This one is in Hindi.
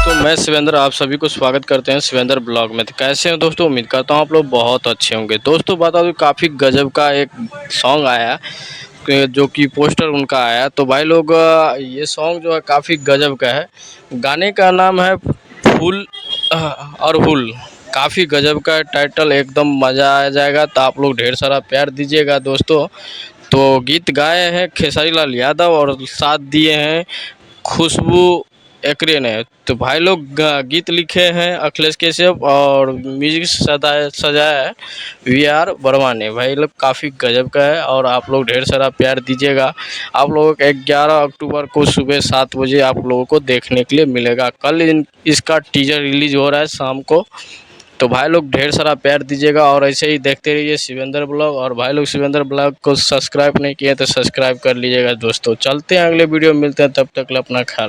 दोस्तों, मैं शिवेंद्र आप सभी को स्वागत करते हैं शिवेंद्र ब्लॉग में। तो कैसे हैं दोस्तों? उम्मीद करता हूँ आप लोग बहुत अच्छे होंगे। दोस्तों बता दूं काफ़ी गजब का एक सॉन्ग आया जो कि पोस्टर उनका आया। तो भाई लोग ये सॉन्ग जो है काफ़ी गजब का है। गाने का नाम है फूल और हुल। काफ़ी गजब का टाइटल, एकदम मज़ा आ जाएगा। तो आप लोग ढेर सारा प्यार दीजिएगा दोस्तों। तो गीत गाए हैं खेसारी लाल यादव और साथ दिए हैं खुशबू एकरे ने। तो भाई लोग गीत लिखे हैं अखिलेश कश्यप और म्यूजिक सजाया है वी आर वर्मा ने। भाई लोग काफ़ी गजब का है और आप लोग ढेर सारा प्यार दीजिएगा। आप लोगों को 11 अक्टूबर को सुबह 7 बजे आप लोगों को देखने के लिए मिलेगा। कल इसका टीजर रिलीज हो रहा है शाम को। तो भाई लोग ढेर सारा प्यार दीजिएगा और ऐसे ही देखते रहिए शिवेंद्र ब्लॉग। और भाई लोग शिवेंद्र ब्लॉग को सब्सक्राइब नहीं किए तो सब्सक्राइब कर लीजिएगा दोस्तों। चलते हैं अगले वीडियो में, मिलते हैं, तब तक अपना ख्याल।